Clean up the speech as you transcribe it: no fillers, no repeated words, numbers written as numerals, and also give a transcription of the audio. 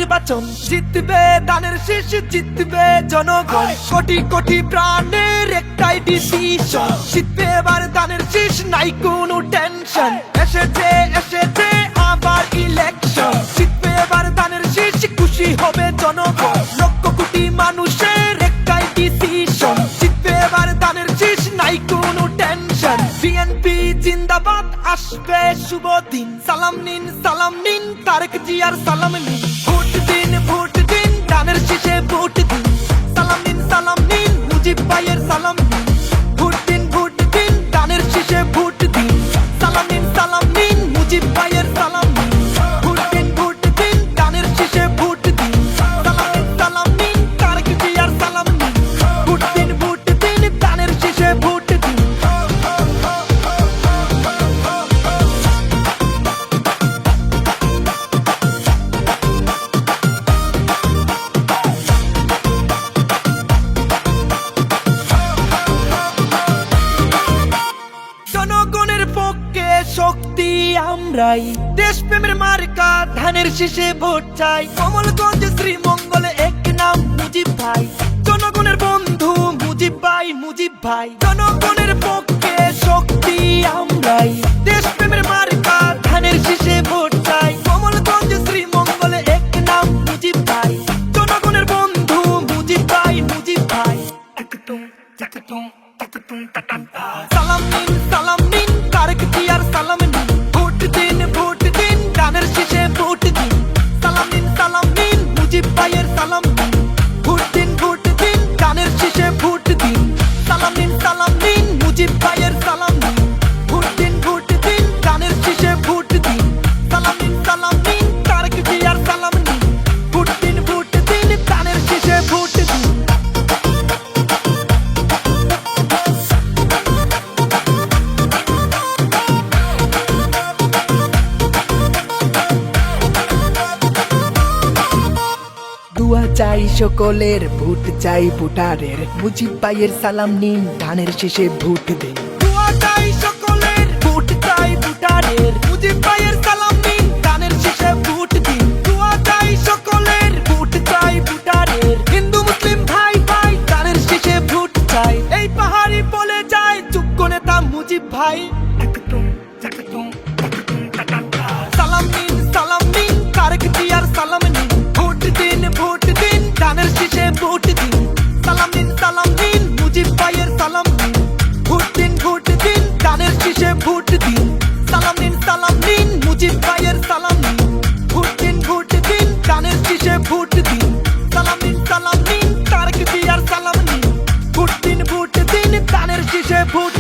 নির্বাচন, জিতবে ধানের শীষ, জিতবে জনগণ। কোটি কোটি প্রাণের একটাই ডিসিশন, জিতবে এবার ধানের শীষ, নাই কোনো টেনশন। এসেছে এসেছে আবার ইলেকশন, জিতবে এবার ধানের শীষ, খুশি হবে জনগণ। লক্ষ কোটি মানুষের একটাই ডিসিশন, জিতবে এবার ধানের শীষ, নাই কোনো টেনশন। বিএনপি জিন্দাবাদ, আসবে শুভ দিন। সালাম নিন তারেক জিয়ার সালাম নিন। ভোট দিন ধানের শীষে ভোট দিন। সালাম নিন মুজিব ভাইয়ের সালাম নিন। ভোট দিন ধানের শীষে ভোট দিন। সালাম নিন মুজিব ভাইয়ের সালাম নিন। ভোট দিন ধানের শীষে ভোট দিন। সালাম নিন তারেক জিয়ার সালাম নিন। ভোট দিন ধানের শীষে ভোট দিন। জনগণের পক্ষে শক্তি আমরাই, দেশপ্রেমের মার্কা ধানের শীষে ভোট চাই। কমলগঞ্জ শ্রীমঙ্গলে এক নাম মুজিব ভাই, জনগণের বন্ধু মুজিব ভাই। জনগণের পক্ষে শক্তি আমরাই, দেশপ্রেমের মার্কা ধানের শীষে ভোট চাই। কমলগঞ্জ শ্রীমঙ্গলে এক নাম মুজিব ভাই, জনগণের বন্ধু মুজিব ভাই। সালাম নিন তারেক জিয়ার সালাম নিন। ভোট দিন ধানের শীষে ভোট দিন। সালাম নিন মুজিব ভাইয়ের সালাম নিন। ভোট দিন ধানের শীষে ভোট দিন। সালাম নিন মুজিব ভাইয়ের সালাম নিন। ভোট দিন ধানের শীষে ভোট দিন। সালাম নিন তারেক জিয়ার সালাম নিন। ভোট দিন ধানের শীষে ভোট দিন। দুয়া চাই সকলের, ভোট চাই ভোটারের। মুজিব ভাইয়ের সালাম নিন ধানের শীষে ভোট দিন। দুয়া চাই সকলের, ভোট চাই ভোটারের। মুজিব ভাইয়ের সালাম নিন ধানের শীষে ভোট দিন। দুয়া চাই সকলের, ভোট চাই ভোটারের। হিন্দু মুসলিম ভাই ধানের শীষে ভোট চাই। এই পাহাড়ি বলে যায় যোগ্য নেতা মুজিব ভাই। সালাম নিন তারেক জিয়ার সালাম নিন। ভোট দিন ধানের শীষে ভোট দিন। সালাম নিন মুজিব ভাইয়ের সালাম নিন। ভোট দিন ধানের শীষে ভোট দিন। সালাম নিন মুজিব ভাইয়ের সালাম নিন। ভোট দিন ধানের শীষে ভোট দিন। সালাম নিন তারেক জিয়ার সালাম নিন। ভোট দিন ধানের শীষে ভোট